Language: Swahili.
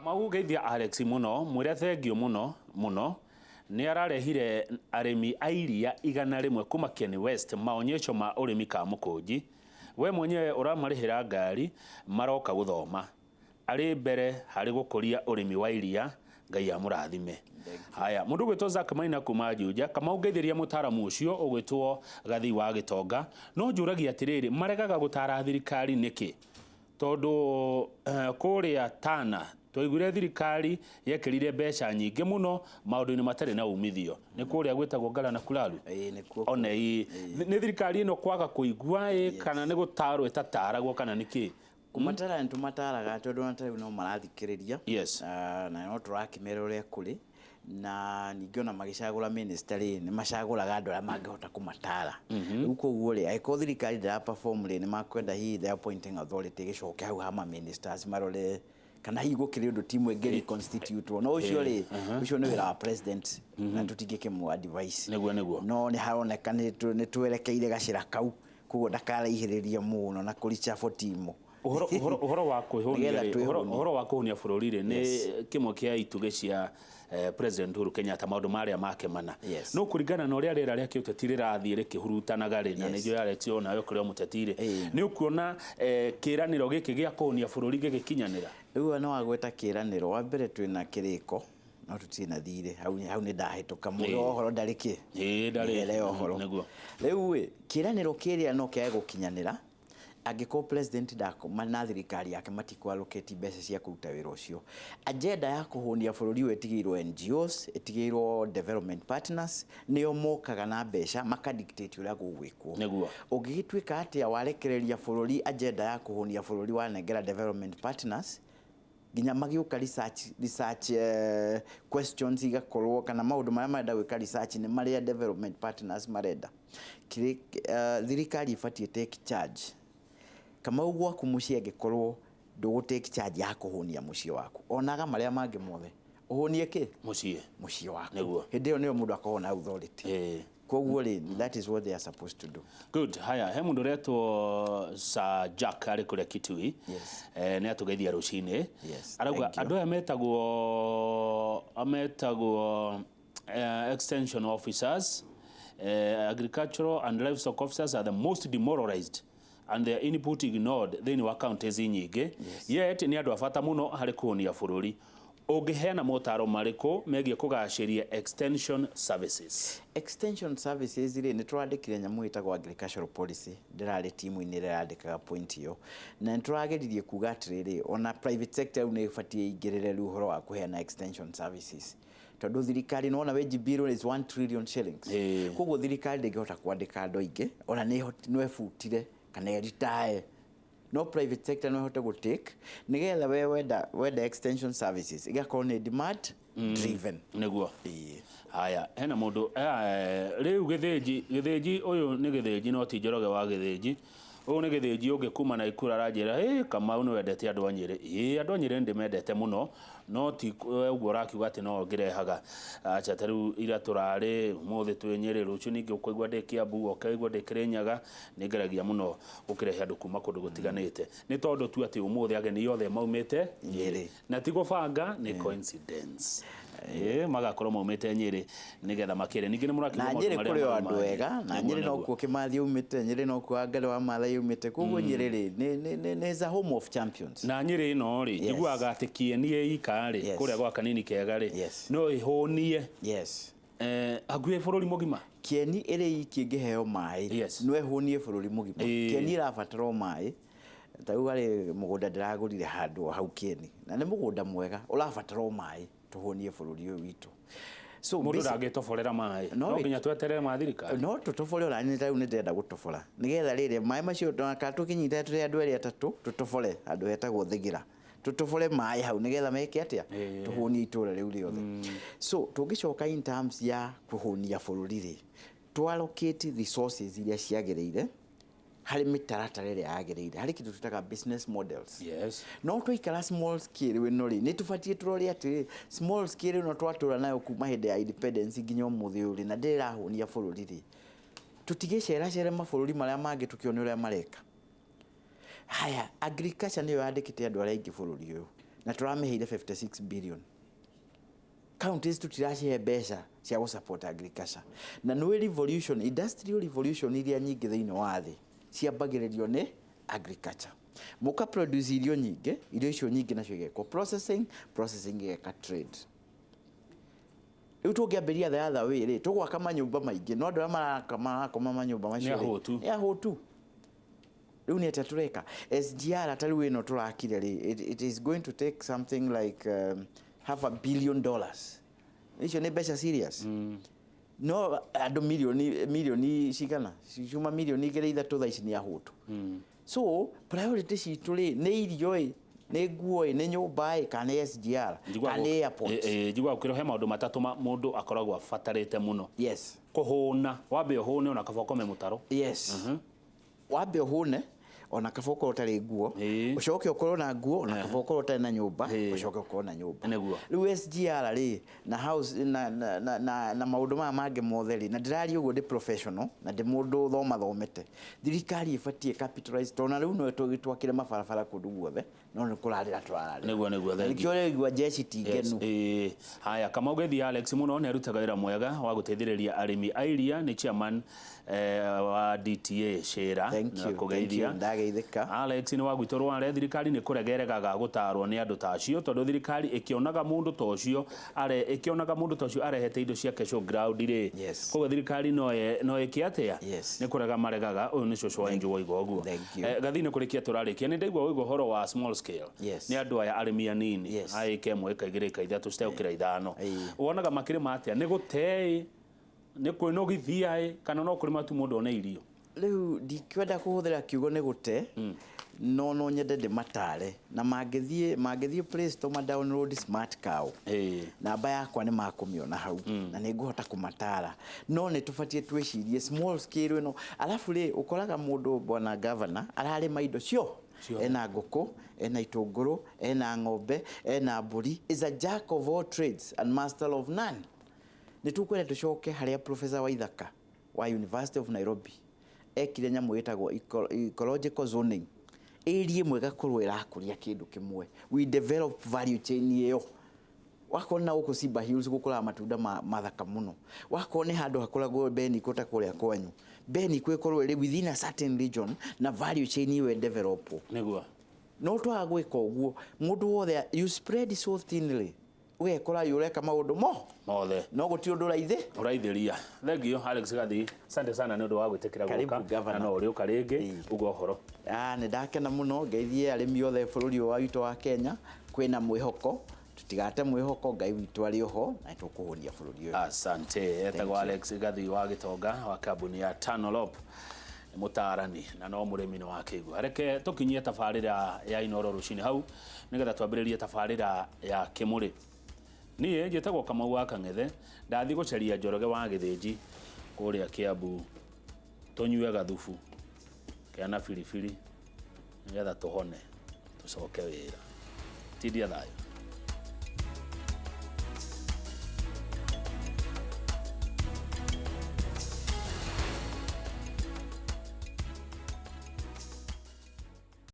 Kamau geithia Alex muno mwire thengio muno ni ararehire arimi airia 100 kuma Kenny West maonyesho ma urimi ka mukunji we mwenyewe uramarihira ngari maroka guthoma ari mbere hari gukuria urimi wa iria ngai amurathime. Haya mundu gwitwo Zack Maina kuma Juja Kamau geithiria mutaramu ucio ugwitwo Gathi wa Gitonga no njuragia atiriri maregaga gutara thirikari niki tondu kuria Tana twaigure thirikari yekirire mbeca nyingi muno maundu-ini matari na umithio ni kuria gwitagwo Ngara na Kuraru one ni thirikari ino kwaga kuigua kana ni gutarwo itataragwo kana niki kumatara ntumataraga tondu natari no marathikiriria na no turakimera uria kuri na ningiona magicagura ministry ni macaguraga andu aria mangihota kumatara riu koguo ri aiko thirikari ndira perform ri ni makwenda hi the appointing authority gicoke hau hama ministers marore kana higo kiri undu timu engeri constitute no ucio ri ucio ni wira wa president na tutigike mu advice neguo no ni haroneka ni twerekeire gacira kau koguo ndakara ihiriria muno na kuricha timu uhoro wa kuhunia bururi ri ni kimwe kia ituge cia President Uhuru Kenyatta maundu maria makemana no kuringana na uria rera ria kiuteti rirathie rikihurutanaga ri na nijo Alex ona yo kuria mutetire ni ukuona kiraniro giki gia kuhunia bururi gigikinyanira riu no agweta kiraniro wa mbere twina kiriko no tutina thire hau ni ndahituka muyo ohoro ndariki ndari ohoro neguo riu kiraniro kiria no kia gukinyanira agiko president dako na thirikari yake matiko allocate mbeca cia kuruta wira ucio agenda ya kuhunia bururi wetigirwo NGOs etigirwo development partners niyo mokaga na mbeca makadictate uria gugwikwo neguo ungigitwika atia warekereria bururi agenda ya kuhunia bururi wa negera development partners ginya magiuka research questions igakorwo kana maundu maria marenda gwika research ni maria development partners marenda thirikari ibatie take charge kama ugwa kumucia ngikorwo ndugu take charge ya kuhunia mucie waku onaga maria mangi mothe uhunie ki mucie waku neguo hindi yo niyo mundu akona authority koguo ri that is what they are supposed to do. Good. Haya he mundu retwo Sir Jack ari kuria Kitui ni atugeithia rucini arauga andu aya metagwo extension officers agricultural and livestock officers are the most demoralized and their input ignored thini wa counties nyingi yet ni andu afata muno hari kuhunia bururi ungiheana motaro mariko megie kugaciria extension services ri ni turandikire nyamu itagwo agricultural policy ndirari timu ini randikaga point iyo na turageririe kuga atiriri ona private sector ni ifatie ingirire ru horo wa kuheana extension services tondu thirikari no na wage bill is 1 trillion shillings koguo thirikari ndingihota kwandika andu aingi ona no efutire kana retire no private sector no hote go take nigetha we wenda extension services igakorwo ni demand driven neguo haya hena mundu riu githinji uyu ni githinji no ti Njoroge wa githinji uyu ni githinji ungi kuma na ikura ranjira Kamau ni wendete andu anyiri andu anyiri ndi mendete muno no ti uguo rakiuga ati no ngirehaga acha taru ira turari muthi twenyere rucu ningi ukoigwa ndi Kiambu ukaigwa ndi Kirinyaga ni ngeragia muno ukirehe andu kuma kundu gutiganite ni tondu tu ati umuthi ageni yothe maumite Nyeri na ti gubanga ni coincidence magakorwo maumite Nyeri nigetha makire ningi ni murakiuga na Nyeri kuri andu wega na Nyeri no kuo Kimathi umite Nyeri no kuo Ngare wa Maathai umite koguo Nyeri ri ni a home of champions na Nyeri no ri njiguaga ati Kieni ikari kuria gwa kanini kega ri no ihunie aguye bururi mugima Kieni iri iki ngiheo mai no ihunie bururi mugima Kieni irabatara mai tauga ri mugunda ndiragurire handu hau Kieni na ni mugunda mwega urabatara mai tuhunie bururi uyu witu so mundu ndangitoborera mai no nginya tweterere mathirikari no tutobore ora ni tau ni ndenda gutobora nigetha riri mai macio katukinyita turi andu eri atatu tutobore andu etagwo thigira tutobore mai hau nigetha meke atia tuhunie itura riu riothe so tungicoka in terms ya kuhunia bururi ri to allocate resources iria ciagiriire hari mitaratara ria yagiriire hari kindu tutaga business models no tuikara small scale we no ri ni tufatie turori ati small scale no twatura nayo kuma hinde ya independence nginya umuthi uri na ndirahunia bururi ri tutigicera mabururi maria mangi tukione uria mareka haya agriculture niyo yandikite andu aria ingi bururi uyu na tũrameheire 56 billion. Counties tutiracihe mbeca cia gu support agriculture, na no revolution, industrial revolution iria nyingĩ thĩinĩ wa thĩ ciambagĩrĩrio nĩ agriculture. Muka produce irio nyingĩ, irio icio nyingĩ nacio igekwo processing igeka trade. Rĩu tũngĩambĩria the other way rĩ, tũgwaka manyũmba maingĩ, no andũ arĩa marakoma manyũmba macio nĩ ahũtu. Rĩu nĩ atĩa tũreka? SGR ta rĩu ĩno tũrakire rĩ, it is going to take something like $500 million. Icio nĩ mbeca serious. No andũ milioni cigana, cuma milioni 2-3 thaa ici nĩ ahũtu. So priority citũ rĩ, nĩ irio ĩ, nĩ nguo ĩ, nĩ nyũmba ĩ, kana nĩ SGR, kana nĩ airport. Njiguaga ũkĩrwo he maũndũ matatũ mũndũ akoragwo abatarĩte mũno. Yes. Kũhũna, wambe ũhũne ona kaba ũkome mũtaro. Yes. Wambe ũhũne ona kaba ũkorwo ũtarĩ nguo, ũcoke ũkorwo na nguo, ona kaba ũkorwo ũtarĩ na nyũmba, ũcoke ũkorwo na nyũmba. Rĩu SGR rĩ, na house na maũndũ maya mangĩ mothe rĩ, na ndĩraria ũguo ndĩ professional na ndĩ mũndũ thomete. Thirikari ĩbatiĩ capitalize, tondũ rĩu no twakĩre mabarabara kũndũ guothe, no nĩ kũrarĩra tũrararĩra. Nĩguo thengi. Nĩkĩo rĩgua jeshi ti ngenu. Haya, Kamau Gethi Alex mũno nĩ arutaga wĩra mwega wa gũteithĩrĩria arĩmi a iria, nĩ chairman wa DTA Shera na kũgeithia. Alex ni wagwitwo rware, thirikari nĩ kũregeregaga gũtarwo nĩ andũ tacio, tondũ thirikari ĩkĩonaga mũndũ tocio arehete indo ciake showground rĩ, koguo thirikari no ĩkĩatea nĩ kũrega maregaga. Ũyũ nĩ cũcũ wa Njũgũ Igoguo. Gathi nĩ kũrĩkia tũrarĩkia, nĩ ndaigua ũigua ũhoro wa small scale, nĩ andũ aya arĩmi anini a ĩka 1 ĩka 2 ĩka 3 citegũkĩra 5. Wonaga makĩrĩma atĩa? Nĩ gũtee, nĩ kwĩnogithia kana no kũrĩma tu mũndũ one irio? Rĩu ndikwenda kũhũthĩra kiugo nĩ gũte, no nyende ndĩmatare, na mangĩthiĩ Play Store ma download Smart Cow, namba yakwa nĩ makũmĩona hau, na nĩ ngũhota kũmatara. No nĩ tũbatiĩ twĩcirie small scale ĩno. Alafu rĩ, ũkoraga mũndũ bwana governor ararĩma indo cio, ena ngũkũ, ena itũngũrũ, ena ng'ombe, ena mbũri, is a jack of all trades and master of none. Nĩ tũkwenda tũcoke harĩa Professor Waithaka wa University of Nairobi ekire nyamũ ĩtagwo ecological zoning. Area ĩmwe ĩgakorwo ĩrakũria kĩndũ kĩmwe. We develop value chain ĩyo. Wakorwo na gũkũ Simba Hills gũkũraga matunda mathaka mũno. Wakorwo nĩ handũ hakoragwo Beniko ta kũrĩa kwanyu, Beniko ĩkorwo ĩrĩ within a certain region na value chain ĩyo develop. Nĩguo. No twaga gwĩka ũguo, mũndũ wothe you spread so thinly. Ũgekora yũreka maũndũ mothe, no gũtirĩ ũndũ ũraithĩria. Thengio Alex Gathi, asante sana nĩ ũndũ wa gwĩtĩkĩra gũka, na no ũrĩũka rĩngĩ ugo ũhoro. Nĩ ndakena mũno, ngeithie arĩmi othe bũrũri ũyũ witũ wa Kenya, kwĩna mwĩhoko, tutigate mwĩhoko, Ngai witũ arĩ oho na tũkũhũnia bũrũri ũyũ. Asante. Etagwo Alex Gathi wa Gĩtonga wa kambuni ya Tanlop, mutarani na no mũrĩmi wa kĩigua. Reke tũkinyie tabarĩra ya Inooro rũcinĩ hau, nĩgetha twambĩrĩrie tabarĩra ya Kĩmũrĩ. Niĩ njĩtagwo Kamau wa Kang'ethe, ndathi gũcaria Njoroge wa Gĩthĩnji kũrĩa Kĩambu, tũnyue gathubu kena biribiri nĩgetha tũhone tũcoke wĩra. Tindia thayũ.